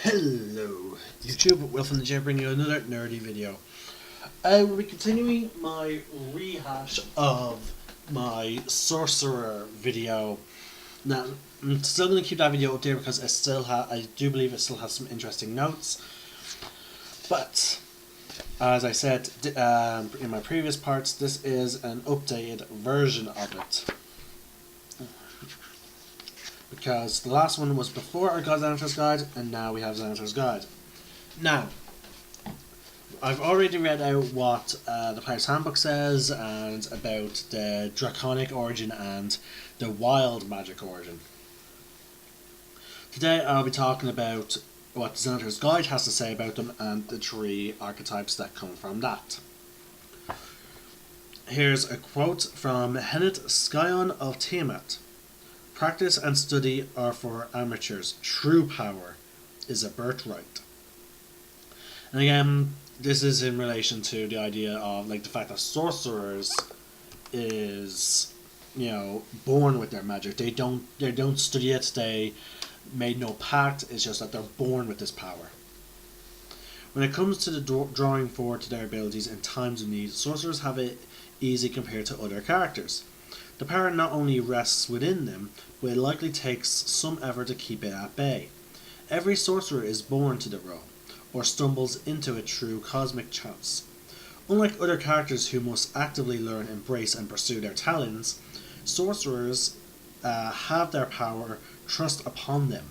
Hello YouTube, Will from the J bringing you another nerdy video. I will be continuing my rehash of my sorcerer video. Now, I'm still going to keep that video up there because I do believe it still has some interesting notes. But, as I said in my previous parts, this is an updated version of it. Because the last one was before I got Xanatar's Guide, and now we have Xanatar's Guide. Now, I've already read out what the Player's Handbook says, and about the Draconic origin and the Wild Magic origin. Today I'll be talking about what Xanatar's Guide has to say about them, and the three archetypes that come from that. Here's a quote from Hennet Scion of Tiamat. Practice and study are for amateurs. True power is a birthright. And again, this is in relation to the idea of the fact that sorcerers is, born with their magic. They don't study it. They made no pact. It's just that they're born with this power. When it comes to the drawing forward to their abilities in times of need, sorcerers have it easy compared to other characters. The power not only rests within them, but it likely takes some effort to keep it at bay. Every sorcerer is born to the role, or stumbles into it through cosmic chance. Unlike other characters who must actively learn, embrace, and pursue their talents, sorcerers have their power thrust upon them.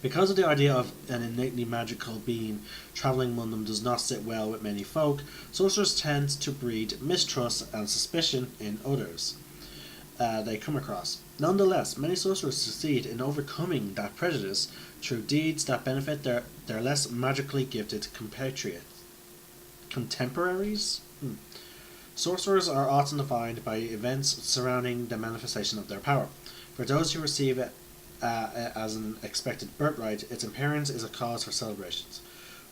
Because of the idea of an innately magical being travelling among them does not sit well with many folk, sorcerers tend to breed mistrust and suspicion in others they come across. Nonetheless, many sorcerers succeed in overcoming that prejudice through deeds that benefit their less magically gifted contemporaries. Sorcerers are often defined by events surrounding the manifestation of their power. For those who receive it as an expected birthright, its appearance is a cause for celebrations.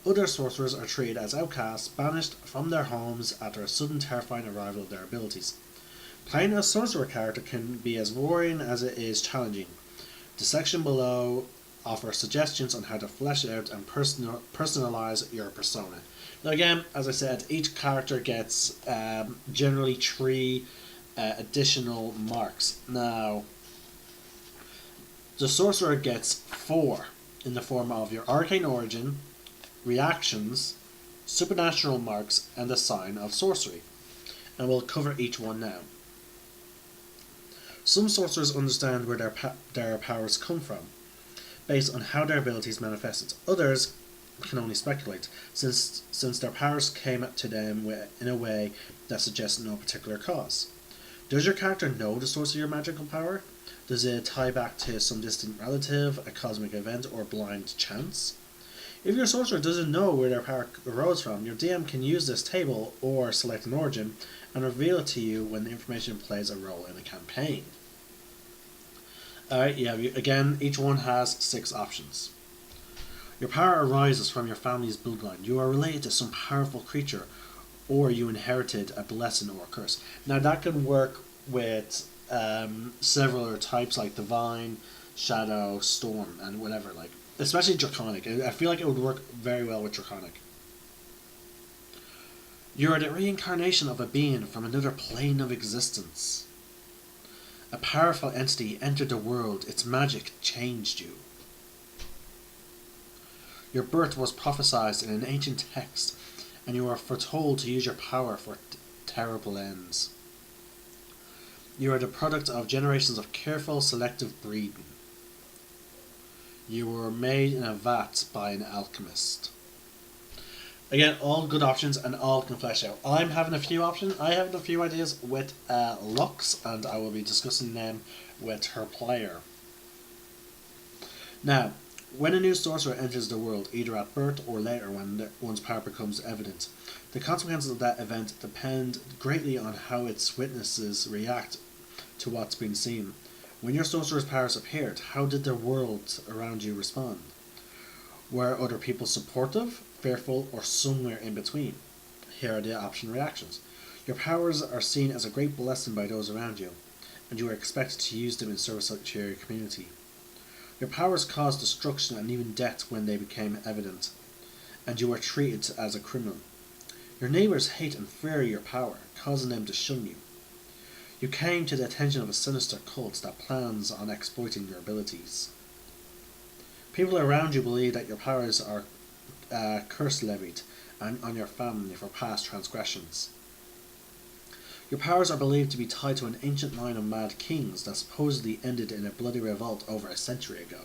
Other sorcerers are treated as outcasts, banished from their homes after a sudden terrifying arrival of their abilities. Playing a sorcerer character can be as worrying as it is challenging. The section below offers suggestions on how to flesh out and personalize your persona. Now again, as I said, each character gets generally 3 additional marks. Now, the sorcerer gets 4 in the form of your arcane origin, reactions, supernatural marks, and the sign of sorcery. And we'll cover each one now. Some sorcerers understand where their powers come from, based on how their abilities manifested. Others can only speculate, since their powers came to them in a way that suggests no particular cause. Does your character know the source of your magical power? Does it tie back to some distant relative, a cosmic event, or blind chance? If your sorcerer doesn't know where their power arose from, your DM can use this table or select an origin and reveal it to you when the information plays a role in a campaign. Alright, again, each one has 6 options. Your power arises from your family's bloodline. You are related to some powerful creature, or you inherited a blessing or a curse. Now that can work with several other types like Divine, Shadow, Storm, and whatever, especially Draconic. I feel like it would work very well with Draconic. You are the reincarnation of a being from another plane of existence. A powerful entity entered the world. Its magic changed you. Your birth was prophesied in an ancient text, and you are foretold to use your power for terrible ends. You are the product of generations of careful, selective breeding. You were made in a vat by an alchemist. Again, all good options and all can flesh out. I'm having a few options. I have a few ideas with Lux, and I will be discussing them with her player. Now, when a new sorcerer enters the world, either at birth or later when one's power becomes evident, the consequences of that event depend greatly on how its witnesses react to what's been seen. When your sorcerer's powers appeared, how did the world around you respond? Were other people supportive, fearful, or somewhere in between? Here are the option reactions. Your powers are seen as a great blessing by those around you, and you are expected to use them in service to your community. Your powers caused destruction and even death when they became evident, and you were treated as a criminal. Your neighbours hate and fear your power, causing them to shun you. You came to the attention of a sinister cult that plans on exploiting your abilities. People around you believe that your powers are curse levied on your family for past transgressions. Your powers are believed to be tied to an ancient line of mad kings that supposedly ended in a bloody revolt over a century ago.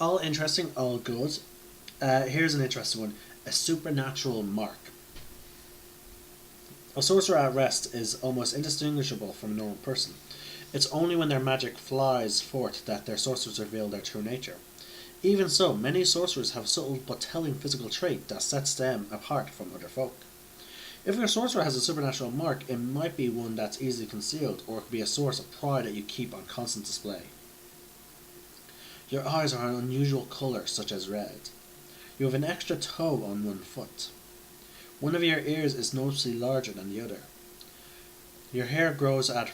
All interesting, all good. Here's an interesting one. A supernatural mark. A sorcerer at rest is almost indistinguishable from a normal person. It's only when their magic flies forth that their sorcerers reveal their true nature. Even so, many sorcerers have a subtle but telling physical trait that sets them apart from other folk. If your sorcerer has a supernatural mark, it might be one that's easily concealed, or it could be a source of pride that you keep on constant display. Your eyes are an unusual colour, such as red. You have an extra toe on one foot. One of your ears is noticeably larger than the other. Your hair grows at a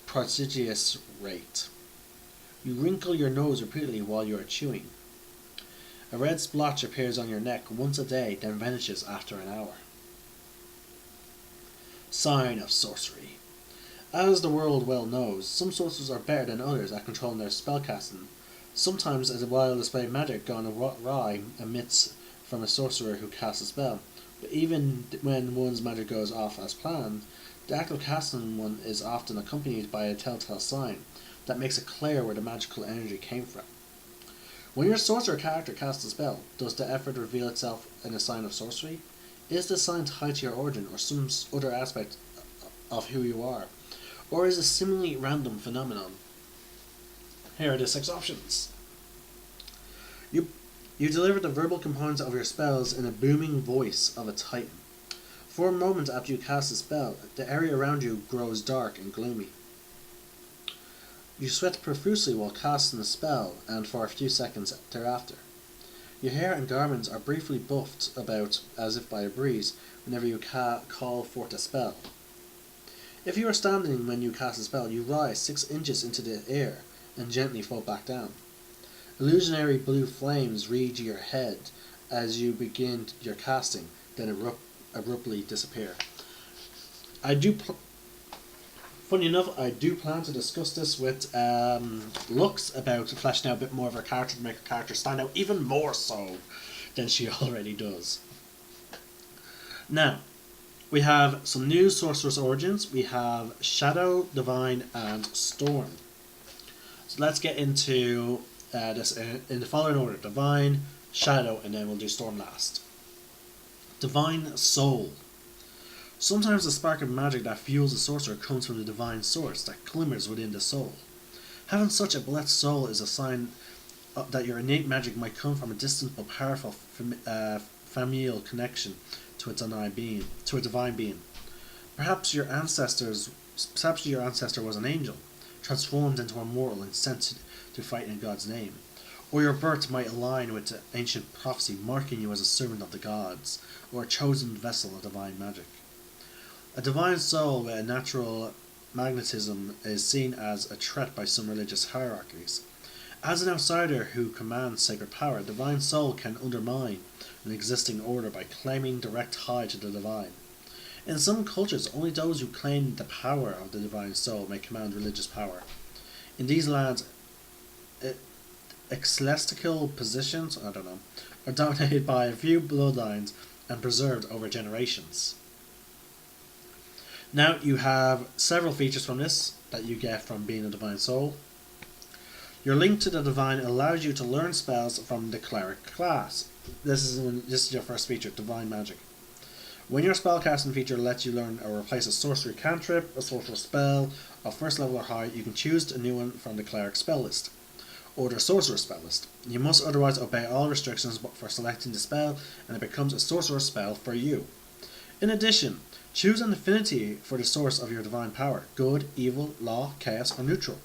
prodigious rate. You wrinkle your nose repeatedly while you are chewing. A red splotch appears on your neck once a day, then vanishes after an hour. Sign of sorcery. As the world well knows, some sorcerers are better than others at controlling their spellcasting. Sometimes a wild display of magic gone awry emits from a sorcerer who casts a spell, but even when one's magic goes off as planned, the act of casting one is often accompanied by a telltale sign that makes it clear where the magical energy came from. When your sorcerer character casts a spell, does the effort reveal itself in a sign of sorcery? Is the sign tied to your origin or some other aspect of who you are? Or is it a seemingly random phenomenon? Here are the 6 options. You deliver the verbal components of your spells in a booming voice of a titan. For a moment after you cast a spell, the area around you grows dark and gloomy. You sweat profusely while casting a spell and for a few seconds thereafter. Your hair and garments are briefly buffed about as if by a breeze whenever you call forth a spell. If you are standing when you cast a spell, you rise 6 inches into the air and gently fall back down. Illusionary blue flames reach your head as you begin your casting, then abruptly disappear. Funny enough, I do plan to discuss this with Lux about fleshing out a bit more of her character to make her character stand out even more so than she already does. Now, we have some new sorceress origins. We have Shadow, Divine, and Storm. So let's get into this in the following order. Divine, Shadow, and then we'll do Storm last. Divine Soul. Sometimes the spark of magic that fuels a sorcerer comes from the divine source that glimmers within the soul. Having such a blessed soul is a sign that your innate magic might come from a distant but powerful familial connection to a divine being. Perhaps your ancestor was an angel, transformed into a mortal and sent to fight in God's name. Or your birth might align with the ancient prophecy marking you as a servant of the gods, or a chosen vessel of divine magic. A divine soul with a natural magnetism is seen as a threat by some religious hierarchies. As an outsider who commands sacred power, a divine soul can undermine an existing order by claiming direct tie to the divine. In some cultures, only those who claim the power of the divine soul may command religious power. In these lands, ecclesiastical positions, are dominated by a few bloodlines and preserved over generations. Now, you have several features from this that you get from being a divine soul. Your link to the divine allows you to learn spells from the cleric class. This is your first feature, divine magic. When your spellcasting feature lets you learn or replace a sorcery cantrip, a sorcerer spell of first level or higher, you can choose a new one from the cleric spell list or the sorcerer spell list. You must otherwise obey all restrictions for selecting the spell, and it becomes a sorcerer spell for you. In addition, choose an affinity for the source of your divine power: good, evil, law, chaos, or neutral.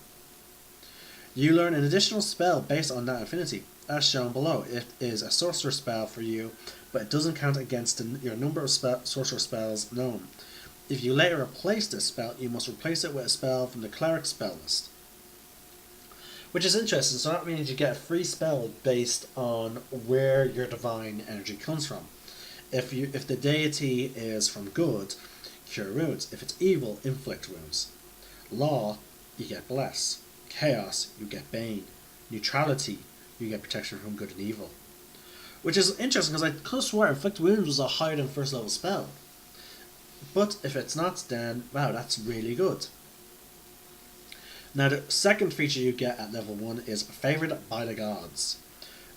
You learn an additional spell based on that affinity, as shown below. It is a sorcerer spell for you, but it doesn't count against your number of sorcerer spells known. If you later replace this spell, you must replace it with a spell from the cleric spell list. Which is interesting, so that means you get a free spell based on where your divine energy comes from. If the deity is from good, cure wounds. If it's evil, inflict wounds. Law, you get bless. Chaos, you get bane. Neutrality, you get protection from good and evil. Which is interesting because I could have swore inflict wounds was a higher than first level spell. But if it's not, then wow, that's really good. Now the second feature you get at level 1 is Favoured by the Gods.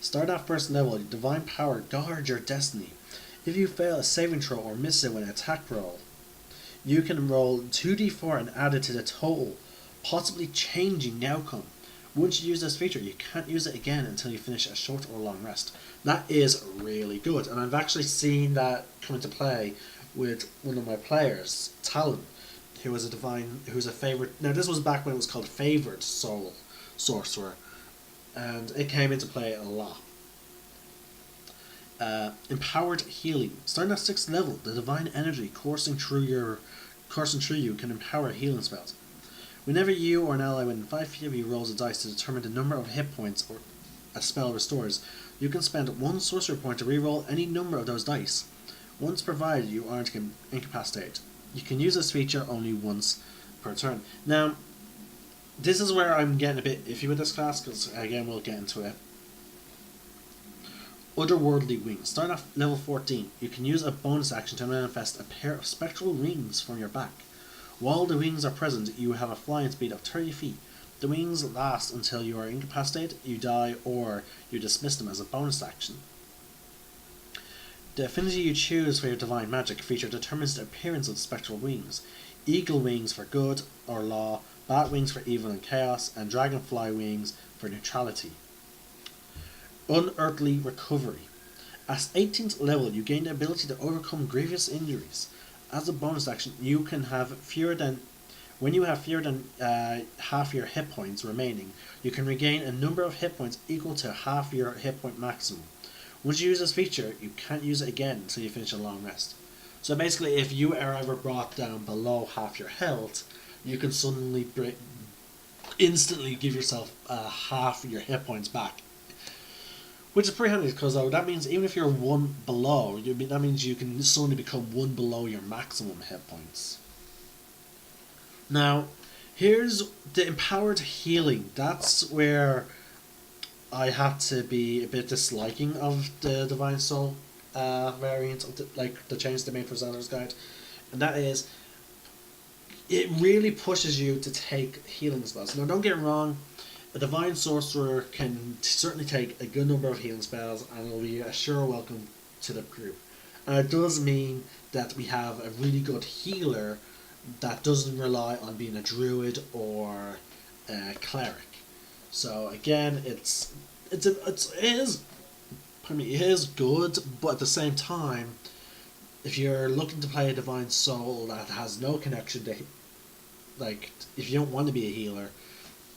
Start at first level, divine power guards your destiny. If you fail a saving throw or miss it with an attack roll, you can roll 2d4 and add it to the total, possibly changing the outcome. Once you use this feature, you can't use it again until you finish a short or long rest. That is really good, and I've actually seen that come into play with one of my players, Talon, who was a favorite. Now this was back when it was called Favored Soul Sorcerer, and it came into play a lot. Empowered healing. Starting at 6th level, the divine energy coursing through you can empower healing spells. Whenever you or an ally within 5 feet of you rolls a dice to determine the number of hit points or a spell restores, you can spend 1 sorcerer point to reroll any number of those dice. Once provided you aren't incapacitated. You can use this feature only once per turn. Now, this is where I'm getting a bit iffy with this class, because again we'll get into it. Otherworldly Wings. Starting at level 14, you can use a bonus action to manifest a pair of spectral wings from your back. While the wings are present, you have a flying speed of 30 feet. The wings last until you are incapacitated, you die, or you dismiss them as a bonus action. The affinity you choose for your divine magic feature determines the appearance of the spectral wings. Eagle wings for good or law, bat wings for evil and chaos, and dragonfly wings for neutrality. Unearthly Recovery. At 18th level, you gain the ability to overcome grievous injuries. As a bonus action, when you have fewer than half your hit points remaining, you can regain a number of hit points equal to half your hit point maximum. Once you use this feature, you can't use it again until you finish a long rest. So basically, if you are ever brought down below half your health, you can suddenly instantly give yourself half your hit points back. Which is pretty handy, because that means even if you're 1 below, that means you can suddenly become 1 below your maximum hit points. Now, here's the Empowered Healing. That's where I had to be a bit disliking of the Divine Soul variant of the change they made for Zelda's Guide, and that is, it really pushes you to take healing spells. Now, don't get me wrong, a Divine Sorcerer can certainly take a good number of healing spells, and it'll be a sure welcome to the group. And it does mean that we have a really good healer that doesn't rely on being a druid or a cleric. So again, it is good, but at the same time, if you're looking to play a Divine Soul that has no connection to, if you don't want to be a healer,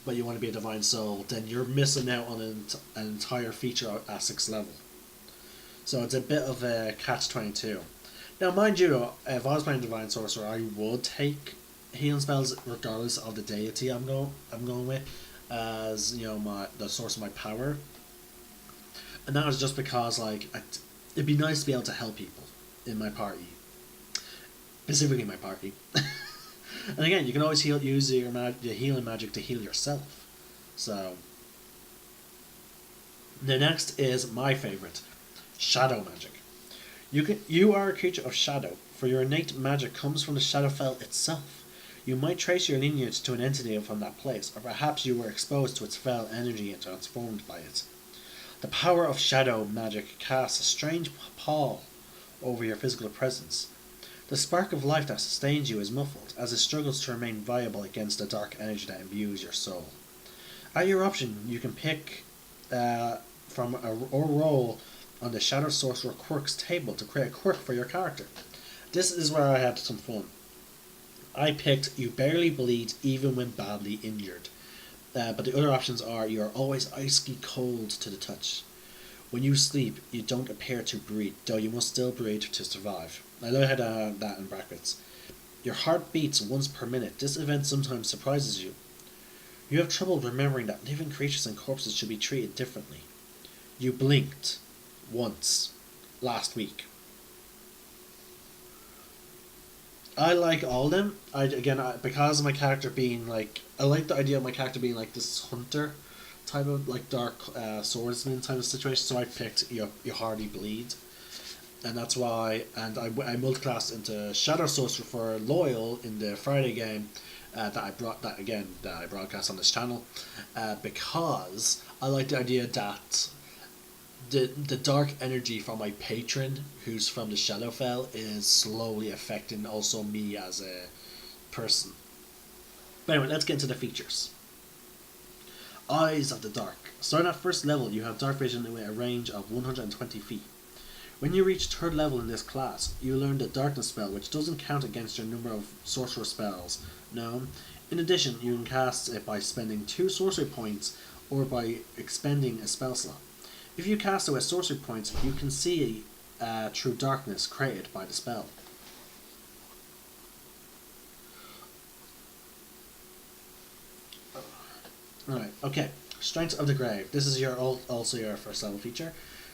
but you want to be a Divine Soul, then you're missing out on an entire feature at 6th level. So it's a bit of a catch-22. Now, mind you, though, if I was playing Divine Sorcerer, I would take healing spells regardless of the deity I'm going with, as the source of my power. And that was just because it'd be nice to be able to help people in my party, specifically my party. And again, you can always use your healing magic to heal yourself. So, the next is my favorite, Shadow Magic. You are a creature of shadow, for your innate magic comes from the Shadowfell itself. You might trace your lineage to an entity from that place, or perhaps you were exposed to its fell energy and transformed by it. The power of shadow magic casts a strange pall over your physical presence. The spark of life that sustains you is muffled, as it struggles to remain viable against the dark energy that imbues your soul. At your option, you can pick from or roll on the Shadow Sorcerer Quirks table to create a quirk for your character. This is where I had some fun. I picked You Barely Bleed Even When Badly Injured. But the other options are You Are Always Icy Cold to the Touch. When you sleep, you don't appear to breathe, though you must still breathe to survive. I love how that in brackets. Your heart beats once per minute. This event sometimes surprises you. You have trouble remembering that living creatures and corpses should be treated differently. You blinked once last week. I like all of them. Because of my character being like, I like the idea of my character being like this hunter type of like dark swordsman type of situation. So I picked you hardly bleed, and that's why. And I multiclassed into Shadow Sorcerer for Loyal in the Friday game that I broadcast on this channel, because I like the idea that the dark energy from my patron, who's from the Shadowfell, is slowly affecting also me as a person. But anyway, let's get into the features. Eyes of the Dark. Starting at first level, you have dark vision with a range of 120 feet. When you reach third level in this class, you learn the Darkness spell, which doesn't count against your number of sorcerer spells known. In addition, you can cast it by spending 2 sorcery points or by expending a spell slot. If you cast it with sorcery points, you can see through darkness created by the spell. Alright, okay. Strength of the Grave. This is also your first level feature.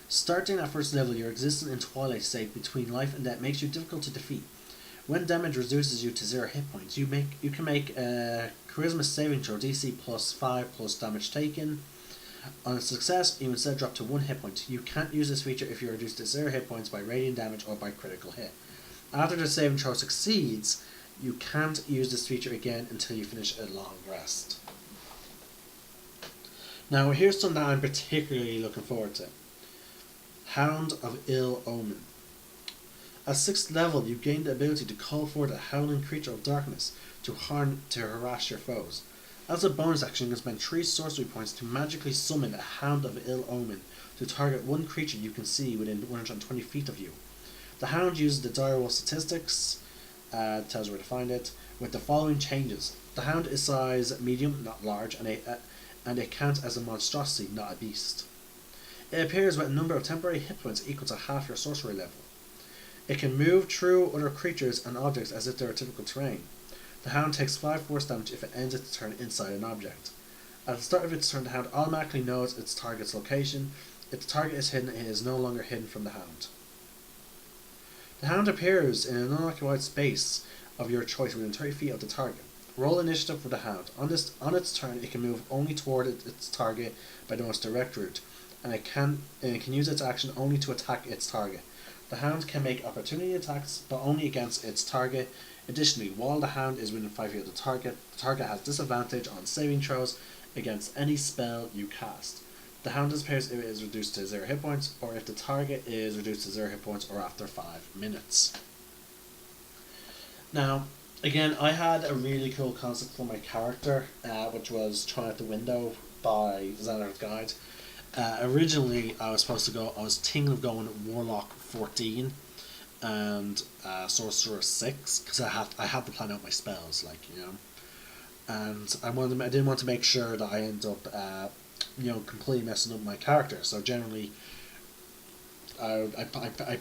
Starting at first level, your existence in Twilight state between life and death makes you difficult to defeat. When damage reduces you to 0 hit points, you can make a Charisma saving throw DC plus 5 plus damage taken. On a success, you instead drop to 1 hit point. You can't use this feature if you are reduced to 0 hit points by radiant damage or by critical hit. After the saving throw succeeds, you can't use this feature again until you finish a long rest. Now here's something that I'm particularly looking forward to. Hound of Ill Omen. At 6th level, you gain the ability to call forth a howling creature of darkness to harass your foes. As a bonus action, you can spend 3 sorcery points to magically summon a Hound of Ill Omen to target one creature you can see within 120 feet of you. The Hound uses the direwolf statistics, tells you where to find it, with the following changes. The Hound is size medium, not large, and it counts as a monstrosity, not a beast. It appears with a number of temporary hit points equal to half your sorcery level. It can move through other creatures and objects as if they were typical terrain. The Hound takes 5 force damage if it ends its turn inside an object. At the start of its turn, the Hound automatically knows its target's location. If the target is hidden, it is no longer hidden from the Hound. The Hound appears in an unoccupied space of your choice within 30 feet of the target. Roll initiative for the Hound. On its turn, it can move only toward its target by the most direct route, and it can use its action only to attack its target. The Hound can make opportunity attacks, but only against its target. Additionally, while the Hound is within 5 feet of the target has disadvantage on saving throws against any spell you cast. The Hound disappears if it is reduced to 0 hit points, or if the target is reduced to 0 hit points, or after 5 minutes. Now, again, I had a really cool concept for my character, which was Thrown Out the Window by Xander's Guide. Originally, I was thinking of going Warlock 14 and Sorcerer 6, because I had to plan out my spells, and I didn't want to make sure that I end up completely messing up my character. So generally, I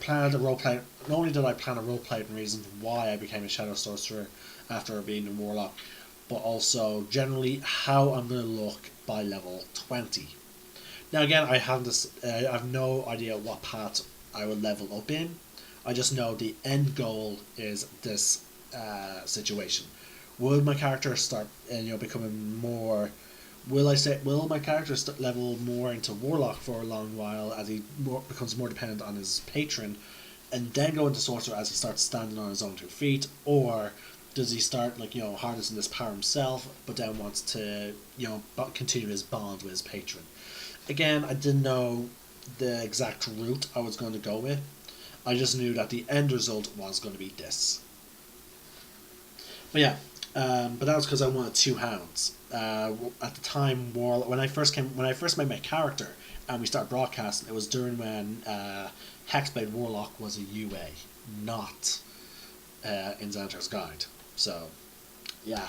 planned a roleplay. Not only did I plan a roleplay and reasons why I became a Shadow Sorcerer after being a Warlock, but also generally how I'm going to look by level 20. Now again, I have no idea what path I will level up in. I just know the end goal is this situation. Will my character start becoming more? Will my character level more into Warlock for a long while as he becomes more dependent on his patron, and then go into Sorcerer as he starts standing on his own 2 feet, or does he start harnessing this power himself, but then wants to continue his bond with his patron? Again, I didn't know the exact route I was going to go with. I just knew that the end result was going to be this. But yeah, but that was because I wanted 2 hounds. At the time, when I first made my character and we started broadcasting, it was during when Hexblade Warlock was a UA, not in Xander's Guide. So, yeah.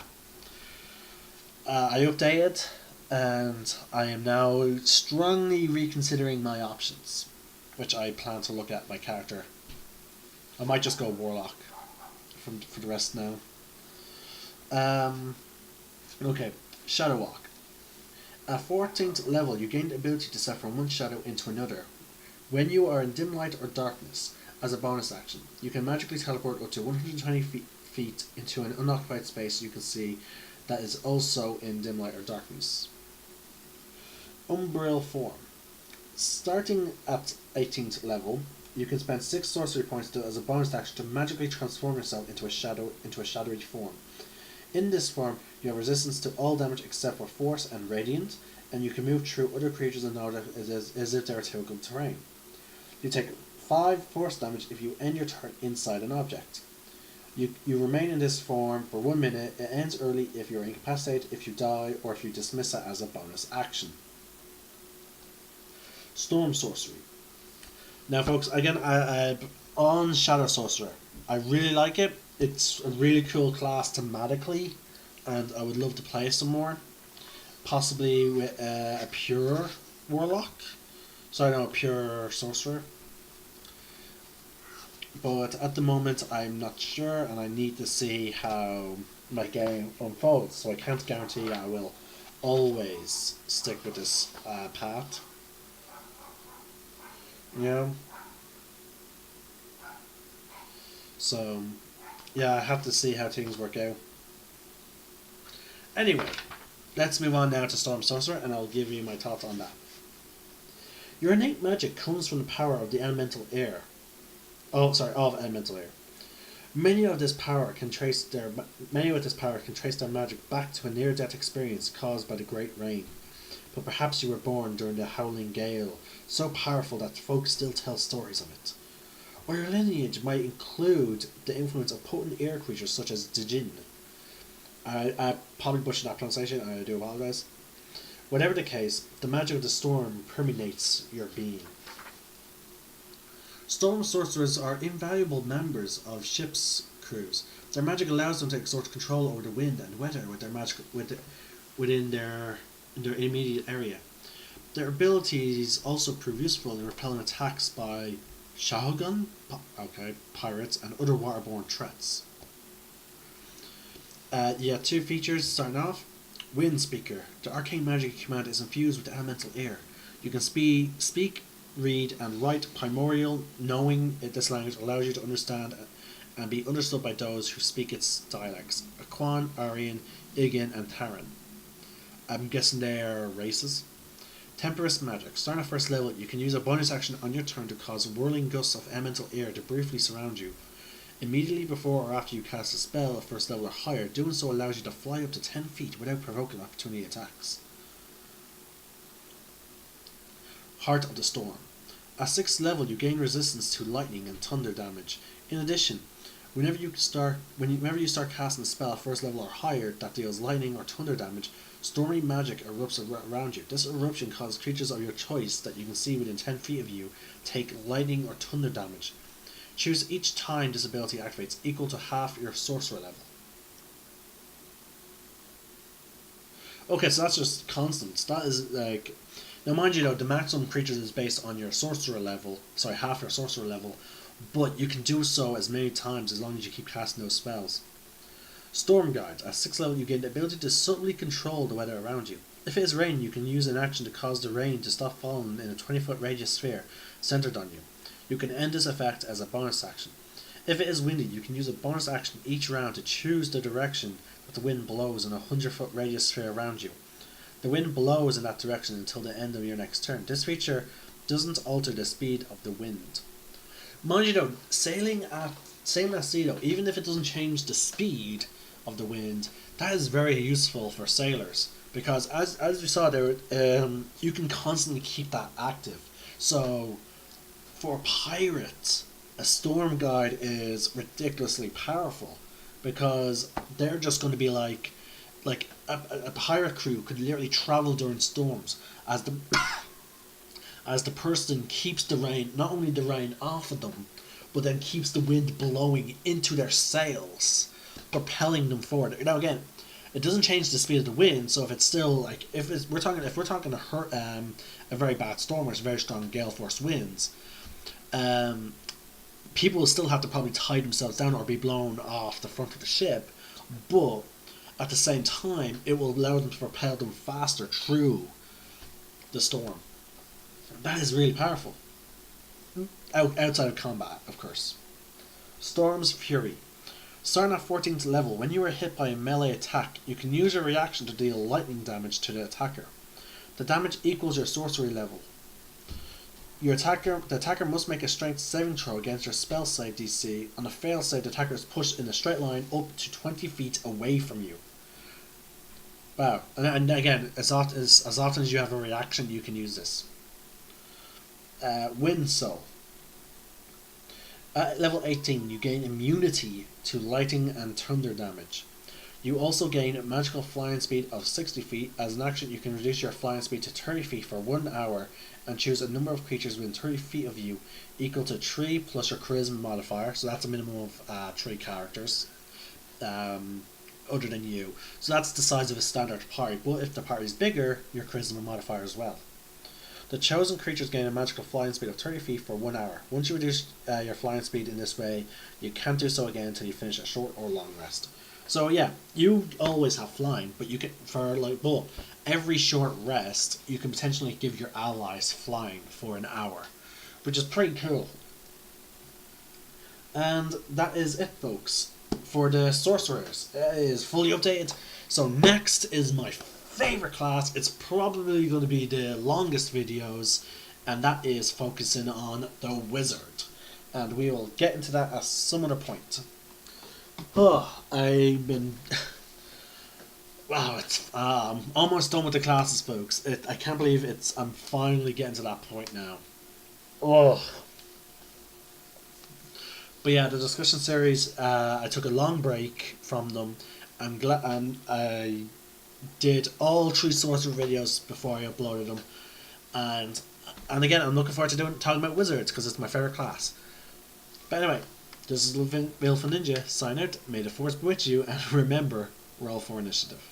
I updated, and I am now strongly reconsidering my options, which I plan to look at my character. I might just go Warlock for the rest now. Okay, Shadow Walk. At 14th level, you gain the ability to step from one shadow into another. When you are in dim light or darkness, as a bonus action, you can magically teleport up to 120 feet into an unoccupied space you can see that is also in dim light or darkness. Umbral form. Starting at 18th level, you can spend 6 sorcery points as a bonus action to magically transform yourself into a shadowy form. In this form, you have resistance to all damage except for force and radiant, and you can move through other creatures and objects as if they are typical terrain. You take 5 force damage if you end your turn inside an object. You remain in this form for 1 minute. It ends early if you are incapacitated, if you die, or if you dismiss it as a bonus action. Storm Sorcery. Now folks, again, I on Shadow Sorcerer, I really like it. It's a really cool class thematically, and I would love to play some more. Possibly with a pure Warlock. Sorry, no, a pure Sorcerer. But at the moment, I'm not sure, and I need to see how my game unfolds. So I can't guarantee I will always stick with this path. You know? So, yeah, I have to see how things work out. Anyway, let's move on now to Storm Sorcerer, and I'll give you my thoughts on that. Your innate magic comes from the power of the elemental air. Of elemental air. Many with this power can trace their magic back to a near-death experience caused by the Great Rain. But perhaps you were born during the howling gale, so powerful that folk still tell stories of it. Or your lineage might include the influence of potent air creatures such as Djinn. I probably butchered that pronunciation, and I do apologise. Whatever the case, the magic of the storm permeates your being. Storm sorcerers are invaluable members of ships' crews. Their magic allows them to exert control over the wind and weather with their magic within their immediate area. Their abilities also prove useful in repelling attacks by Shogun, pirates, and other waterborne threats. You have 2 features starting off. Wind Speaker. The arcane magic command is infused with elemental air. You can speak, read, and write primordial. Knowing this language allows you to understand and be understood by those who speak its dialects. Aquan, Aryan, Igan, and Taran. I'm guessing they're races. Temperous Magic. Starting at first level, you can use a bonus action on your turn to cause whirling gusts of elemental air to briefly surround you. Immediately before or after you cast a spell at first level or higher, doing so allows you to fly up to 10 feet without provoking opportunity attacks. Heart of the Storm. At 6th level, you gain resistance to lightning and thunder damage. In addition, whenever you start casting a spell at first level or higher that deals lightning or thunder damage, stormy magic erupts around you. This eruption causes creatures of your choice that you can see within 10 feet of you take lightning or thunder damage. Choose each time this ability activates equal to half your sorcerer level. Okay, so that's just constant. That is like... Now mind you though, the maximum creatures is based on your sorcerer level, half your sorcerer level, but you can do so as many times as long as you keep casting those spells. Storm Guard. At 6th level, you gain the ability to subtly control the weather around you. If it is rain, you can use an action to cause the rain to stop falling in a 20-foot radius sphere centered on you. You can end this effect as a bonus action. If it is windy, you can use a bonus action each round to choose the direction that the wind blows in a 100-foot radius sphere around you. The wind blows in that direction until the end of your next turn. This feature doesn't alter the speed of the wind. Mind you though, sailing at sea though, even if it doesn't change the speed of the wind, that is very useful for sailors, because as we saw there, you can constantly keep that active. So for pirates, a storm guard is ridiculously powerful, because they're just going to be like a pirate crew could literally travel during storms as the as the person keeps the rain, not only the rain off of them, but then keeps the wind blowing into their sails, propelling them forward. Now again, it doesn't change the speed of the wind, so if it's still like if we're talking a very bad storm or very strong gale force winds, people will still have to probably tie themselves down or be blown off the front of the ship, but at the same time it will allow them to propel them faster through the storm. That is really powerful. Outside of combat, of course. Storm's Fury. Starting at 14th level, when you are hit by a melee attack, you can use your reaction to deal lightning damage to the attacker. The damage equals your sorcery level. The attacker must make a strength saving throw against your spell save DC. On a fail save, the attacker is pushed in a straight line up to 20 feet away from you. Wow. And again, as often as you have a reaction, you can use this. Wind Soul. At level 18, you gain immunity to lightning and thunder damage. You also gain magical flying speed of 60 feet. As an action, you can reduce your flying speed to 30 feet for 1 hour and choose a number of creatures within 30 feet of you equal to 3 plus your charisma modifier. So that's a minimum of 3 characters other than you. So that's the size of a standard party. But if the party is bigger, your charisma modifier as well. The chosen creatures gain a magical flying speed of 30 feet for 1 hour. Once you reduce your flying speed in this way, you can't do so again until you finish a short or long rest. So yeah, you always have flying, but you can but every short rest you can potentially give your allies flying for an hour, which is pretty cool. And that is it, folks, for the sorcerers. It is fully updated. So next is my favorite class. It's probably going to be the longest videos, and that is focusing on the wizard. And we will get into that at some other point. Oh, I've been... wow, it's I'm almost done with the classes, folks. I can't believe I'm finally getting to that point now. Oh. But yeah, the discussion series, I took a long break from them. I'm glad, and I did all 3 sorcerer videos before I uploaded them. And again, I'm looking forward to talking about wizards, because it's my favourite class. But anyway, this is Wilful Ninja, sign out, may the force be with you, and remember, roll for initiative.